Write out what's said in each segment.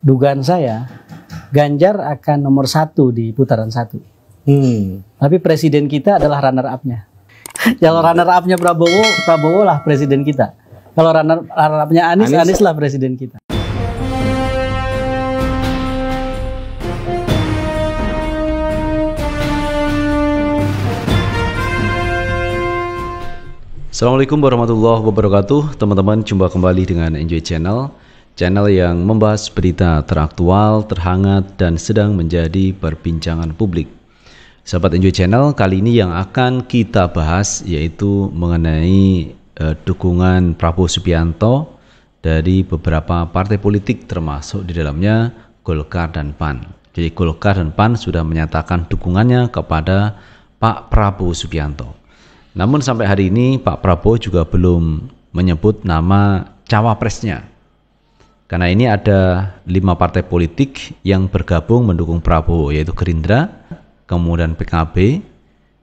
dugaan saya Ganjar akan nomor 1 di putaran 1. Tapi presiden kita adalah runner up-nya. Kalau runner up-nya Prabowo lah presiden kita. Kalau runner up-nya Anies lah presiden kita. Assalamualaikum warahmatullahi wabarakatuh. Teman-teman, jumpa kembali dengan Enjoy Channel yang membahas berita teraktual, terhangat, dan sedang menjadi perbincangan publik. Sahabat Enjoy Channel, kali ini yang akan kita bahas yaitu mengenai dukungan Prabowo Subianto dari beberapa partai politik, termasuk di dalamnya Golkar dan PAN. Jadi Golkar dan PAN sudah menyatakan dukungannya kepada Pak Prabowo Subianto. Namun sampai hari ini Pak Prabowo juga belum menyebut nama cawapresnya. Karena ini ada 5 partai politik yang bergabung mendukung Prabowo, yaitu Gerindra, kemudian PKB,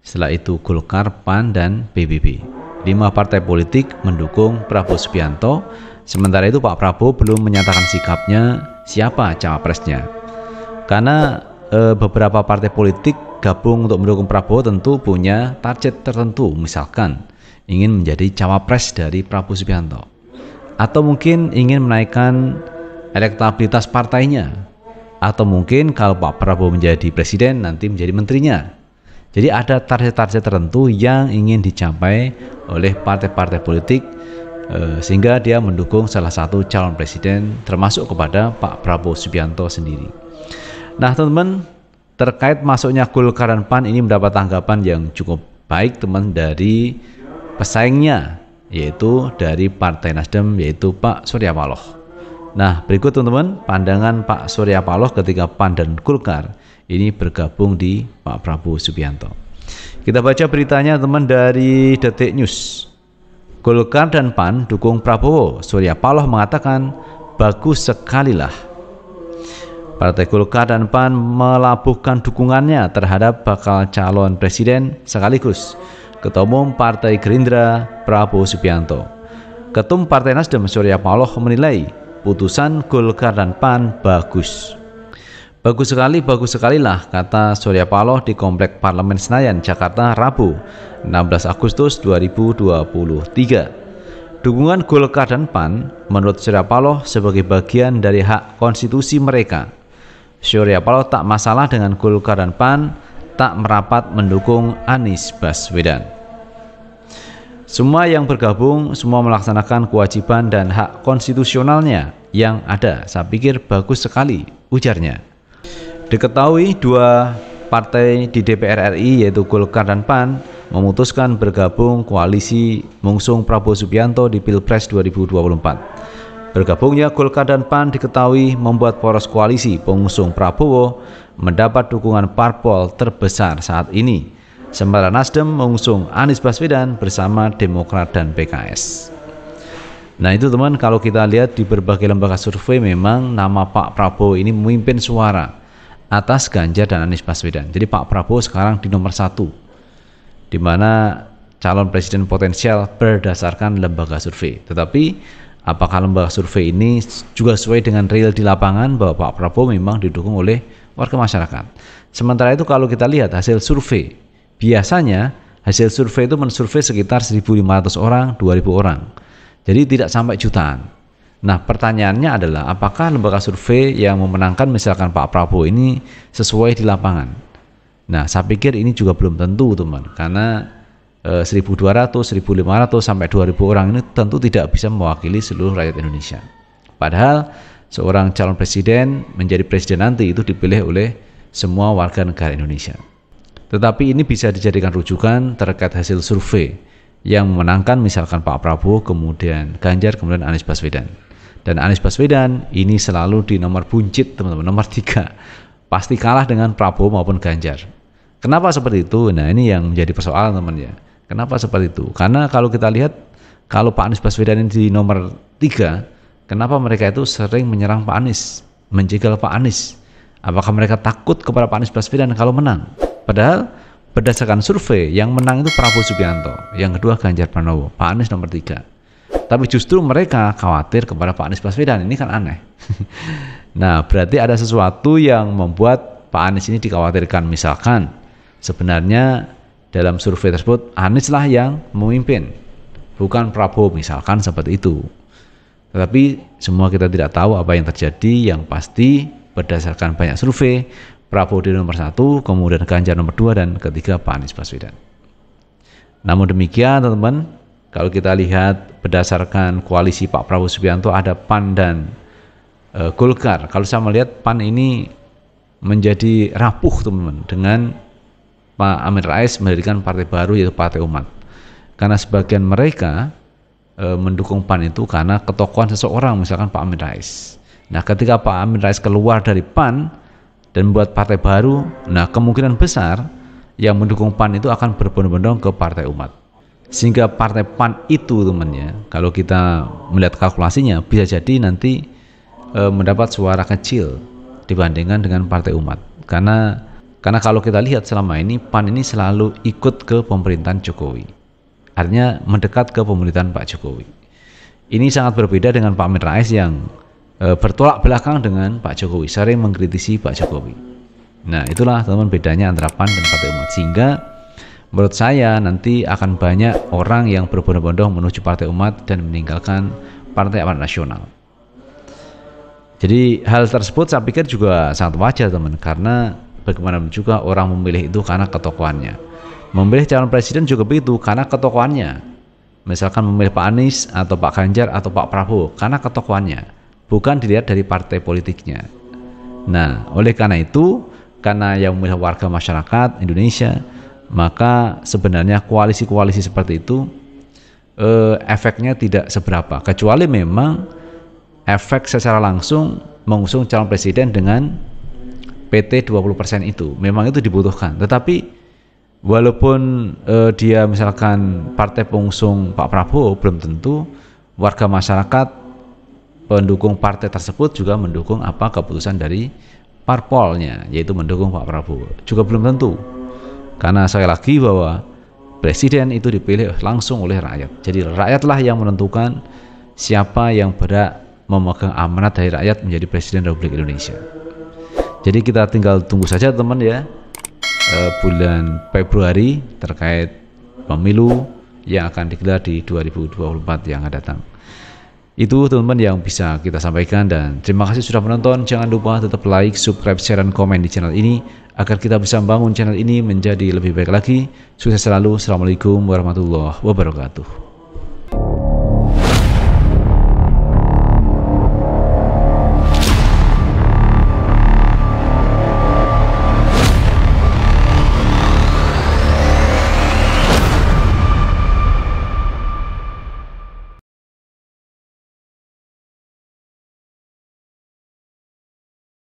setelah itu Golkar, PAN, dan PBB. 5 partai politik mendukung Prabowo Subianto. Sementara itu Pak Prabowo belum menyatakan sikapnya siapa cawapresnya. Karena beberapa partai politik gabung untuk mendukung Prabowo tentu punya target tertentu, misalkan ingin menjadi cawapres dari Prabowo Subianto, atau mungkin ingin menaikkan elektabilitas partainya, atau mungkin kalau Pak Prabowo menjadi presiden nanti menjadi menterinya. Jadi ada target-target tertentu yang ingin dicapai oleh partai-partai politik sehingga dia mendukung salah satu calon presiden, termasuk kepada Pak Prabowo Subianto sendiri. Nah teman-teman, terkait masuknya Golkar dan PAN ini mendapat tanggapan yang cukup baik teman dari pesaingnya, yaitu dari Partai Nasdem, yaitu Pak Surya Paloh. Nah berikut teman-teman pandangan Pak Surya Paloh ketika PAN dan Golkar ini bergabung di Pak Prabowo Subianto. Kita baca beritanya teman dari Detik News. Golkar dan PAN dukung Prabowo, Surya Paloh mengatakan bagus sekali lah. Partai Golkar dan PAN melabuhkan dukungannya terhadap bakal calon presiden sekaligus Ketua Umum Partai Gerindra Prabowo Subianto. Ketum Partai Nasdem Surya Paloh menilai putusan Golkar dan PAN bagus. Bagus sekali lah, kata Surya Paloh di Komplek Parlemen Senayan, Jakarta, Rabu 16 Agustus 2023. Dukungan Golkar dan PAN menurut Surya Paloh sebagai bagian dari hak konstitusi mereka. Surya Paloh tak masalah dengan Golkar dan PAN tak merapat mendukung Anies Baswedan. Semua yang bergabung, semua melaksanakan kewajiban dan hak konstitusionalnya yang ada. Saya pikir bagus sekali, ujarnya. Diketahui 2 partai di DPR RI yaitu Golkar dan PAN memutuskan bergabung koalisi mengusung Prabowo Subianto di Pilpres 2024. Bergabungnya Golkar dan PAN diketahui membuat poros koalisi pengusung Prabowo mendapat dukungan parpol terbesar saat ini, sementara Nasdem mengusung Anies Baswedan bersama Demokrat dan PKS. Nah itu teman, kalau kita lihat di berbagai lembaga survei memang nama Pak Prabowo ini memimpin suara atas Ganjar dan Anies Baswedan. Jadi Pak Prabowo sekarang di nomor 1, di mana calon presiden potensial berdasarkan lembaga survei. Tetapi apakah lembaga survei ini juga sesuai dengan real di lapangan bahwa Pak Prabowo memang didukung oleh warga masyarakat? Sementara itu kalau kita lihat hasil survei, biasanya hasil survei itu mensurvei sekitar 1.500 orang, 2.000 orang. Jadi tidak sampai jutaan. Nah pertanyaannya adalah apakah lembaga survei yang memenangkan misalkan Pak Prabowo ini sesuai di lapangan? Nah saya pikir ini juga belum tentu teman, karena 1.200, 1.500 sampai 2.000 orang ini tentu tidak bisa mewakili seluruh rakyat Indonesia. Padahal seorang calon presiden menjadi presiden nanti itu dipilih oleh semua warga negara Indonesia. Tetapi ini bisa dijadikan rujukan terkait hasil survei yang memenangkan misalkan Pak Prabowo, kemudian Ganjar, kemudian Anies Baswedan. Dan Anies Baswedan ini selalu di nomor buncit teman-teman, nomor 3. Pasti kalah dengan Prabowo maupun Ganjar. Kenapa seperti itu? Nah ini yang menjadi persoalan teman ya. Kenapa seperti itu? Karena kalau kita lihat, kalau Pak Anies Baswedan ini di nomor 3, kenapa mereka itu sering menyerang Pak Anies, menjegal Pak Anies? Apakah mereka takut kepada Pak Anies Baswedan kalau menang? Padahal berdasarkan survei yang menang itu Prabowo Subianto, yang kedua Ganjar Pranowo, Pak Anies nomor 3. Tapi justru mereka khawatir kepada Pak Anies Baswedan. Ini kan aneh. Nah, berarti ada sesuatu yang membuat Pak Anies ini dikhawatirkan. Misalkan sebenarnya dalam survei tersebut Anies lah yang memimpin, bukan Prabowo, misalkan seperti itu. Tetapi semua kita tidak tahu apa yang terjadi. Yang pasti berdasarkan banyak survei, Prabowo di nomor 1, kemudian Ganjar nomor 2, dan ketiga Pak Anies Baswedan. Namun demikian teman-teman, kalau kita lihat berdasarkan koalisi Pak Prabowo Subianto, ada PAN dan Golkar. Kalau saya melihat PAN ini menjadi rapuh teman-teman dengan Pak Amin Rais mendirikan partai baru yaitu Partai Umat. Karena sebagian mereka mendukung PAN itu karena ketokohan seseorang, misalkan Pak Amin Rais. Nah, ketika Pak Amin Rais keluar dari PAN dan membuat partai baru, nah kemungkinan besar yang mendukung PAN itu akan berbondong-bondong ke Partai Umat. Sehingga partai PAN itu temannya, kalau kita melihat kalkulasinya, bisa jadi nanti mendapat suara kecil dibandingkan dengan Partai Umat. Karena kalau kita lihat selama ini PAN ini selalu ikut ke pemerintahan Jokowi. Artinya mendekat ke pemerintahan Pak Jokowi. Ini sangat berbeda dengan Pak Amin Rais yang bertolak belakang dengan Pak Jokowi, sering mengkritisi Pak Jokowi. Nah, itulah teman-teman bedanya antara PAN dan Partai Umat. Sehingga menurut saya nanti akan banyak orang yang berbondong-bondong menuju Partai Umat dan meninggalkan Partai Amanat Nasional. Jadi hal tersebut saya pikir juga sangat wajar teman, karena bagaimanapun juga orang memilih itu karena ketokohannya. Memilih calon presiden juga begitu, karena ketokohannya. Misalkan memilih Pak Anies atau Pak Ganjar atau Pak Prabowo karena ketokohannya, bukan dilihat dari partai politiknya. Nah, oleh karena itu, karena yang memilih warga masyarakat Indonesia, maka sebenarnya koalisi-koalisi seperti itu efeknya tidak seberapa, kecuali memang efek secara langsung mengusung calon presiden dengan PT 20% itu, memang itu dibutuhkan. Tetapi walaupun dia misalkan partai pengusung Pak Prabowo, belum tentu warga masyarakat pendukung partai tersebut juga mendukung apa keputusan dari parpolnya, yaitu mendukung Pak Prabowo. Juga belum tentu. Karena sekali lagi bahwa presiden itu dipilih langsung oleh rakyat. Jadi rakyatlah yang menentukan siapa yang berhak memegang amanat dari rakyat menjadi presiden Republik Indonesia. Jadi kita tinggal tunggu saja teman ya, bulan Februari terkait pemilu yang akan digelar di 2024 yang akan datang. Itu teman-teman yang bisa kita sampaikan, dan terima kasih sudah menonton. Jangan lupa tetap like, subscribe, share, dan komen di channel ini agar kita bisa membangun channel ini menjadi lebih baik lagi. Sukses selalu. Assalamualaikum warahmatullahi wabarakatuh.